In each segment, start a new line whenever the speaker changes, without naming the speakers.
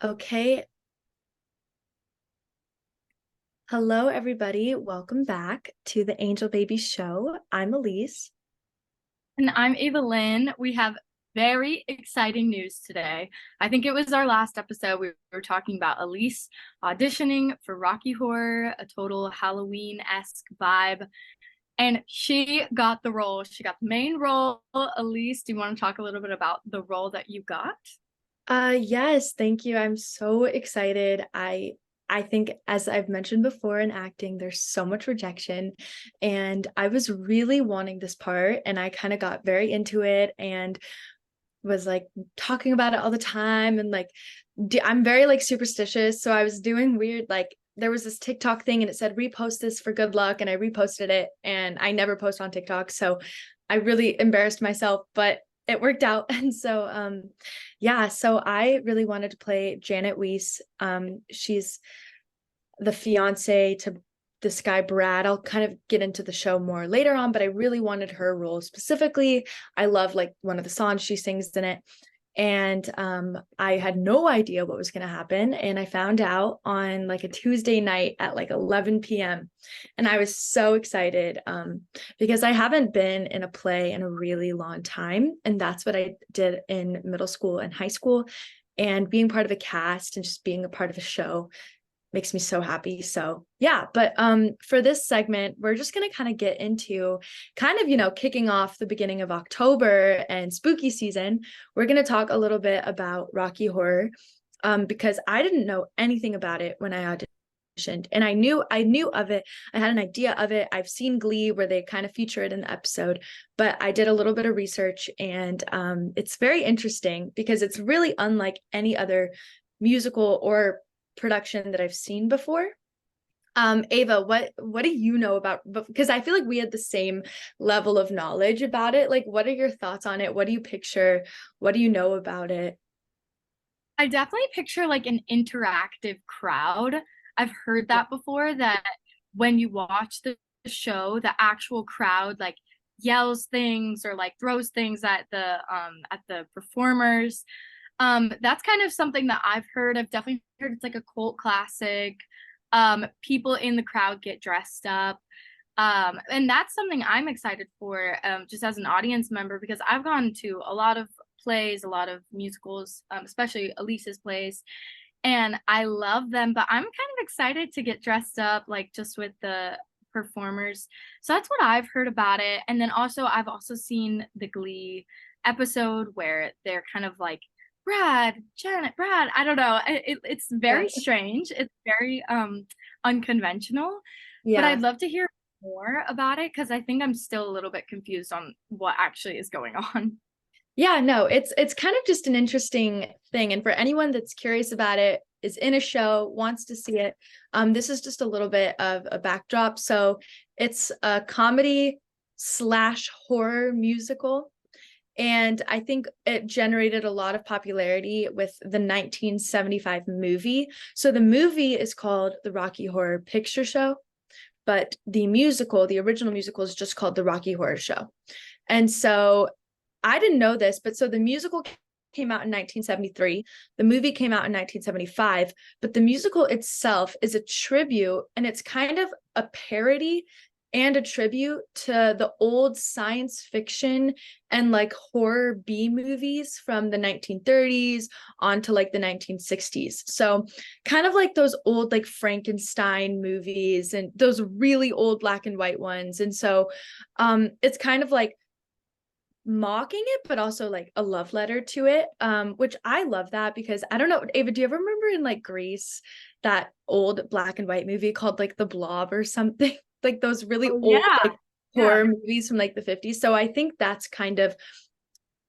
Okay. Hello, everybody. Welcome back to the Angel Baby Show. I'm Elise.
And I'm Ava Lynn. We have very exciting news today. I think it was our last episode. We were talking about Elise auditioning for Rocky Horror, a total Halloween-esque vibe. And she got the role. She got the main role. Elise, do you want to talk a little bit about the role that you got?
Yes, thank you. I'm so excited. I think, as I've mentioned before in acting, there's so much rejection, and I was really wanting this part, and I kind of got very into it and was like talking about it all the time, and like I'm very like superstitious, so I was doing weird like there was this TikTok thing and it said repost this for good luck, and I reposted it, and I never post on TikTok, so I really embarrassed myself, but it worked out. And so yeah, so I really wanted to play Janet Weiss. She's the fiance to this guy Brad. I'll kind of get into the show more later on, but I really wanted her role specifically. I love like one of the songs she sings in it. And I had no idea what was going to happen. And I found out on like a Tuesday night at like 11 p.m. And I was so excited because I haven't been in a play in a really long time. And that's what I did in middle school and high school. And being part of a cast and just being a part of a show makes me so happy. So yeah, but for this segment, we're just gonna kind of get into kind of, kicking off the beginning of October and spooky season. We're gonna talk a little bit about Rocky Horror, because I didn't know anything about it when I auditioned, and I knew of it. I had an idea of it. I've seen Glee where they kind of feature it in the episode, but I did a little bit of research, and it's very interesting because it's really unlike any other musical or production that I've seen before. Ava, what do you know about, because I feel like we had the same level of knowledge about it. Like, what are your thoughts on it? What do you picture? What do you know about it?
I definitely picture like an interactive crowd. I've heard that before, that when you watch the show, the actual crowd like yells things or like throws things at the performers. That's kind of something that I've heard. I've definitely heard it's like a cult classic. People in the crowd get dressed up. And that's something I'm excited for, just as an audience member, because I've gone to a lot of plays, a lot of musicals, especially Elise's plays, and I love them, but I'm kind of excited to get dressed up, like just with the performers. So that's what I've heard about it. And then also, I've also seen the Glee episode where they're kind of like, Brad, Janet, Brad. I don't know. It's
Yeah.
very strange. It's very unconventional, but
Yeah.
I'd love to hear more about it because I think I'm still a little bit confused on what actually is going on.
Yeah, no, it's kind of just an interesting thing. And for anyone that's curious about it, is in a show, wants to see it, this is just a little bit of a backdrop. So it's a comedy slash horror musical. And I think it generated a lot of popularity with the 1975 movie. So the movie is called The Rocky Horror Picture Show, but the musical, the original musical, is just called The Rocky Horror Show. And so I didn't know this, but so the musical came out in 1973. The movie came out in 1975, but the musical itself is a tribute, and it's kind of a parody and a tribute to the old science fiction and like horror B movies from the 1930s on to like the 1960s. So kind of like those old like Frankenstein movies and those really old black and white ones. And so it's kind of like mocking it, but also like a love letter to it, which I love that because I don't know, Ava, do you ever remember in like Greece that old black and white movie called like The Blob or something? Like those really
Oh
old
yeah,
like
yeah.
horror movies from like the 50s. So I think that's kind of,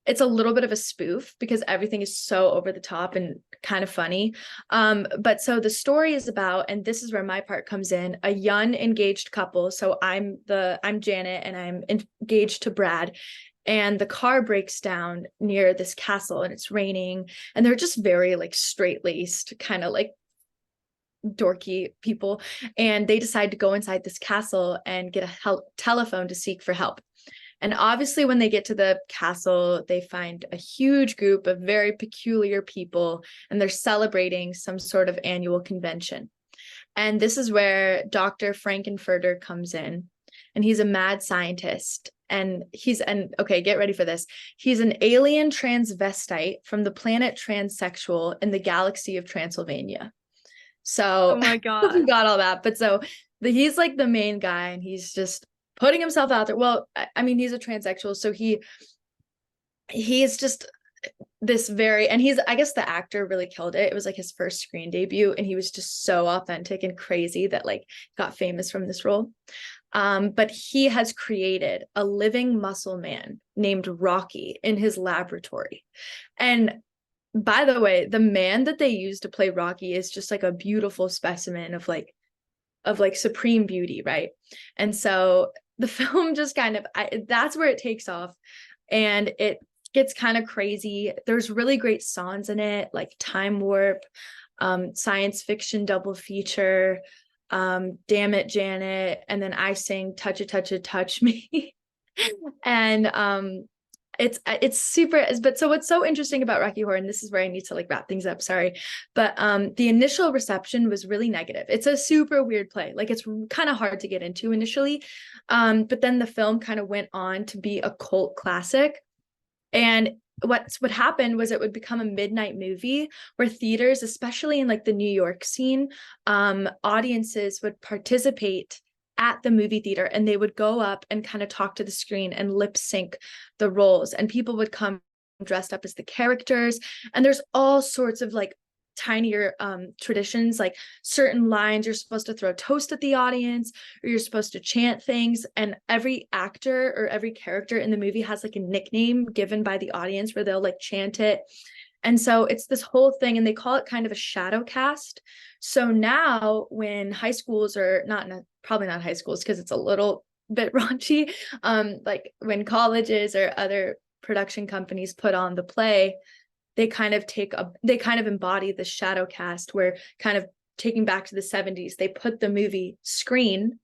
it's a little bit of a spoof because everything is so over the top and kind of funny. But so the story is about, and this is where my part comes in, a young engaged couple. So I'm Janet and I'm engaged to Brad, and the car breaks down near this castle and it's raining, and they're just very like straight-laced, kind of like dorky people, and they decide to go inside this castle and get a telephone to seek for help. And obviously, when they get to the castle, they find a huge group of very peculiar people, and they're celebrating some sort of annual convention. And this is where Dr. Frankenfurter comes in, and he's a mad scientist. And okay, get ready for this. He's an alien transvestite from the planet Transsexual in the galaxy of Transylvania. So,
Oh my
you
God.
got all that. But he's like the main guy, and he's just putting himself out there. Well, I mean, he's a transsexual, so he's just this very, and I guess the actor really killed it. It was like his first screen debut, and he was just so authentic and crazy that like got famous from this role. But he has created a living muscle man named Rocky in his laboratory. And by the way, the man that they use to play Rocky is just like a beautiful specimen of like supreme beauty, right? And so the film just kind of that's where it takes off, and it gets kind of crazy. There's really great songs in it, like Time Warp, science fiction double feature, Damn It Janet, and then I sing Touch It, Touch It, Touch Me. And it's super, but so what's so interesting about Rocky Horror, and this is where I need to like wrap things up, sorry, but the initial reception was really negative. It's a super weird play, like it's kind of hard to get into initially, but then the film kind of went on to be a cult classic. And what happened was it would become a midnight movie where theaters, especially in like the New York scene, audiences would participate at the movie theater, and they would go up and kind of talk to the screen and lip sync the roles, and people would come dressed up as the characters. And there's all sorts of like tinier traditions, like certain lines you're supposed to throw toast at the audience, or you're supposed to chant things, and every actor or every character in the movie has like a nickname given by the audience where they'll like chant it. And so it's this whole thing, and they call it kind of a shadow cast. So now when high schools, or probably not high schools because it's a little bit raunchy, like when colleges or other production companies put on the play, they kind of embody the shadow cast, where kind of taking back to the 70s, they put the movie screen,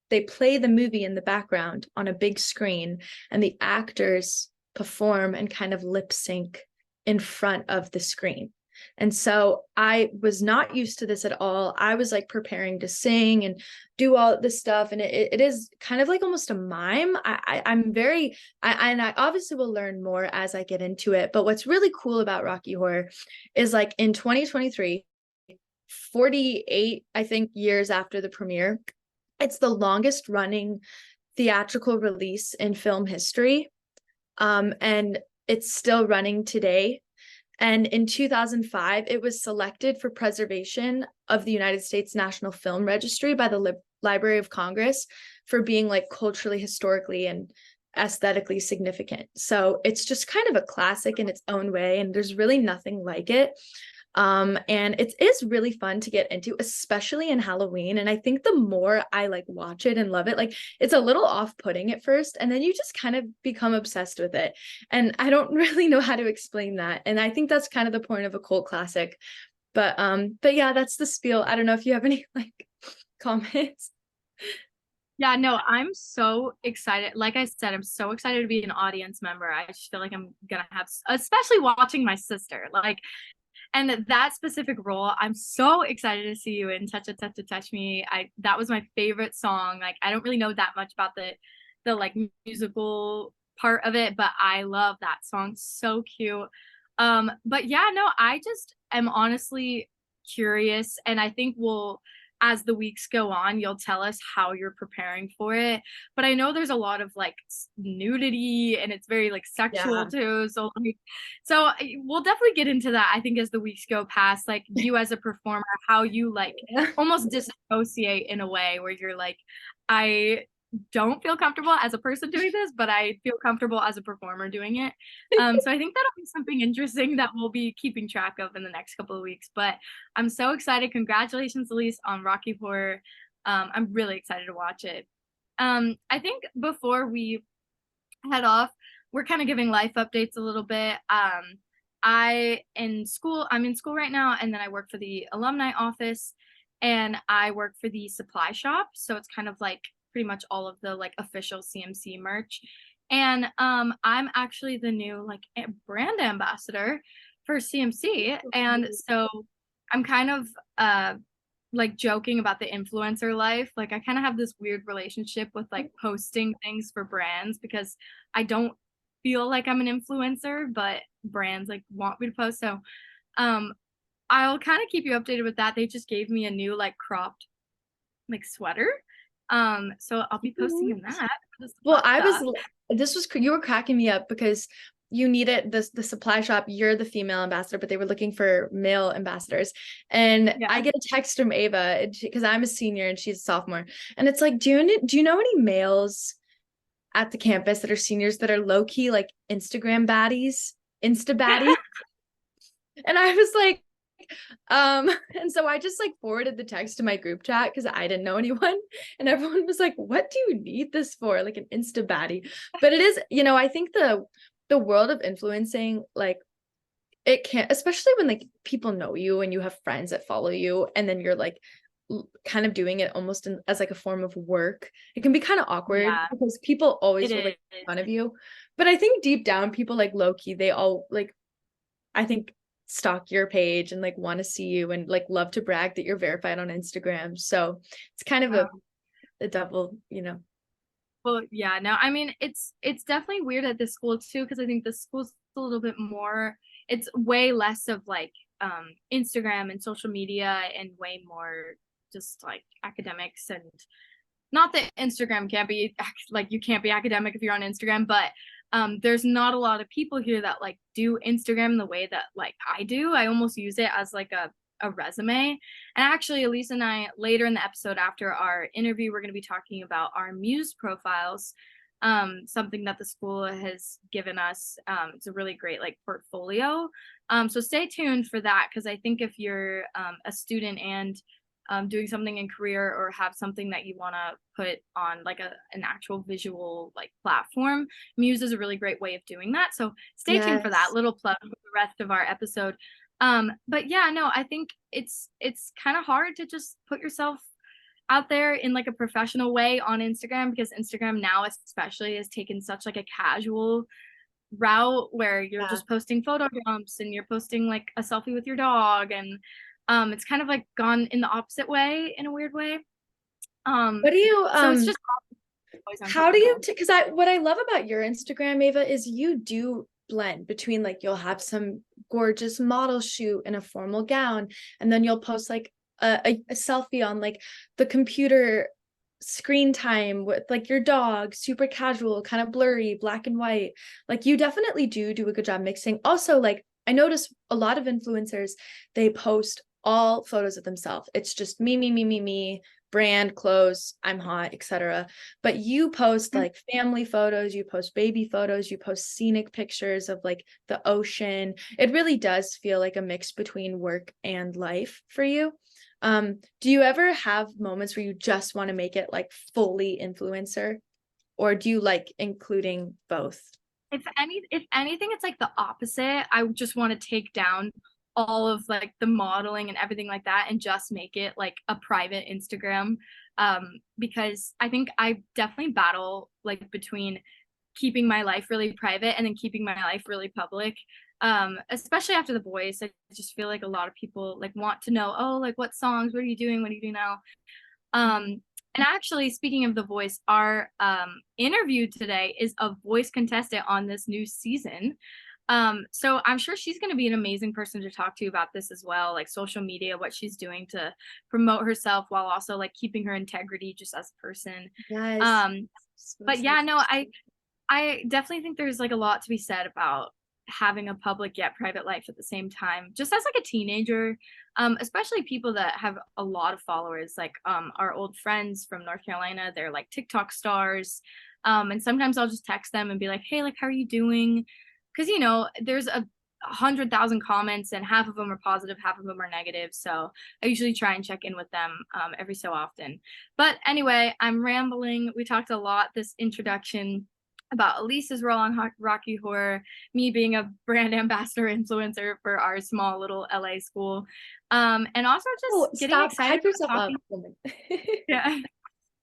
they play the movie in the background on a big screen, and the actors perform and kind of lip sync in front of the screen. And so I was not used to this at all. I was like preparing to sing and do all this stuff, and it is kind of like almost a mime. I'm very, and I obviously will learn more as I get into it. But what's really cool about Rocky Horror is like in 2023, 48, I think, years after the premiere, it's the longest running theatrical release in film history. And it's still running today. And in 2005, it was selected for preservation of the United States National Film Registry by the Library of Congress for being like culturally, historically, and aesthetically significant. So it's just kind of a classic in its own way, and there's really nothing like it. And it is really fun to get into, especially in Halloween. And I think the more I like watch it and love it, like it's a little off-putting at first, and then you just kind of become obsessed with it. And I don't really know how to explain that. And I think that's kind of the point of a cult classic. But yeah, that's the spiel. I don't know if you have any like comments.
Yeah, no, I'm so excited. Like I said, I'm so excited to be an audience member. I just feel like I'm gonna have, especially watching my sister, like, and that specific role, I'm so excited to see you in Touch It, Touch It, Touch Me. That was my favorite song. Like, I don't really know that much about the like musical part of it, but I love that song. So cute. But yeah, no, I just am honestly curious, and I think as the weeks go on, you'll tell us how you're preparing for it. But I know there's a lot of like nudity, and it's very like sexual too. So we'll definitely get into that, I think, as the weeks go past, like you as a performer, how you like almost disassociate in a way where you're like, I don't feel comfortable as a person doing this, but I feel comfortable as a performer doing it. So I think that'll be something interesting that we'll be keeping track of in the next couple of weeks. But I'm so excited. Congratulations, Elise, on Rocky Horror. I'm really excited to watch it. I think before we head off, we're kind of giving life updates a little bit. I'm in school right now, and then I work for the alumni office, and I work for the supply shop. So it's kind of like pretty much all of the like official CMC merch. And I'm actually the new like brand ambassador for CMC. And so I'm kind of like joking about the influencer life. Like I kind of have this weird relationship with like posting things for brands because I don't feel like I'm an influencer, but brands like want me to post. So um I'll kind of keep you updated with that. They just gave me a new like cropped like sweater. So I'll be posting in that.
Well, you were cracking me up because you needed the supply shop. You're the female ambassador, but they were looking for male ambassadors. And
Yeah.
I get a text from Ava because I'm a senior and she's a sophomore. And it's like, do you know any males at the campus that are seniors that are low key like Instagram baddies, Insta baddies? And I was like, and so I just like forwarded the text to my group chat because I didn't know anyone, and everyone was like, what do you need this for, like an Insta baddie? But it is, I think the world of influencing, like, it can't, especially when like people know you and you have friends that follow you, and then you're like kind of doing it almost as like a form of work. It can be kind of awkward because people always will like make fun of you, but I think deep down people like low key, they all like, I think, stalk your page and like want to see you and like love to brag that you're verified on Instagram. So it's kind of a double,
Well, yeah, no, I mean it's definitely weird at this school too, because I think the school's a little bit more, it's way less of like Instagram and social media and way more just like academics. And not that Instagram can't be like, you can't be academic if you're on Instagram, but there's not a lot of people here that like do Instagram the way that like I do. I almost use it as like a resume. And actually, Elise and I, later in the episode after our interview, we're going to be talking about our muse profiles, something that the school has given us. It's a really great like portfolio. So stay tuned for that, because I think if you're a student and doing something in career or have something that you want to put on like an actual visual like platform, Muse is a really great way of doing that. So stay tuned for that little plug for the rest of our episode. But yeah, no, I think it's kind of hard to just put yourself out there in like a professional way on Instagram, because Instagram now especially has taken such like a casual route where you're just posting photo dumps and you're posting like a selfie with your dog, and it's kind of like gone in the opposite way in a weird way.
What do you
so it's just
how do you because what I love about your Instagram, Ava, is you do blend between like you'll have some gorgeous model shoot in a formal gown, and then you'll post like a selfie on like the computer screen time with like your dog, super casual, kind of blurry, black and white. Like you definitely do a good job mixing. Also, like I notice a lot of influencers, they post all photos of themselves. It's just me, brand, clothes, I'm hot, etc. But you post like family photos, you post baby photos, you post scenic pictures of like the ocean. It really does feel like a mix between work and life for you. Do you ever have moments where you just want to make it like fully influencer, or do you like including both?
If anything, it's like the opposite. I just want to take down all of like the modeling and everything like that and just make it like a private Instagram. Because I think I definitely battle like between keeping my life really private and then keeping my life really public. Especially after The Voice, I just feel like a lot of people like want to know, oh, like what songs, what are you doing now? And actually, speaking of The Voice, our interview today is a voice contestant on this new season. So I'm sure she's going to be an amazing person to talk to about this as well, like social media, what she's doing to promote herself while also like keeping her integrity just as a person.
Yes.
But yeah, no, I definitely think there's like a lot to be said about having a public yet private life at the same time, just as like a teenager, especially people that have a lot of followers, like our old friends from North Carolina, they're like TikTok stars. And sometimes I'll just text them and be like, hey, like, how are you doing? Because there's 100,000 comments and half of them are positive, half of them are negative. So I usually try and check in with them every so often. But anyway, I'm rambling. We talked a lot this introduction about Elise's role on Rocky Horror, me being a brand ambassador influencer for our small little LA school, and also just getting excited about talking. Yeah. And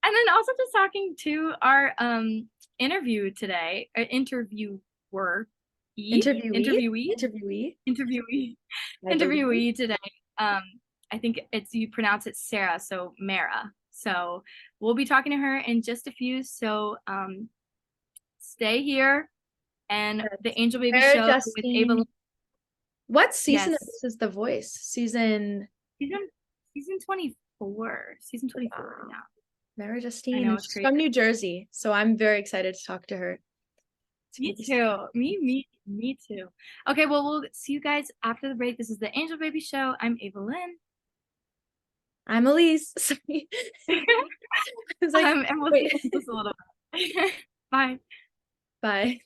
then also just talking to our interview today, interviewer,
Interviewee.
interviewee,
I believe.
interviewee today. I think you pronounce it Sarah, so Mara. So we'll be talking to her in just a few. So stay here, and the Angel Baby
Sarah,
Show with Ava Lynn.
What season
Yes.
of this is The Voice? Season
24. Season 24, yeah.
Mara Justine.
I know, it's
She's
crazy.
from New Jersey, so I'm very excited to talk to her.
Me too. Me too. Okay, well, we'll see you guys after the break. This is the Angel Baby Show. I'm Ava Lynn.
I'm Elise. Sorry. I was like,
And we'll
wait.
see you in just a little bit. Bye.
Bye.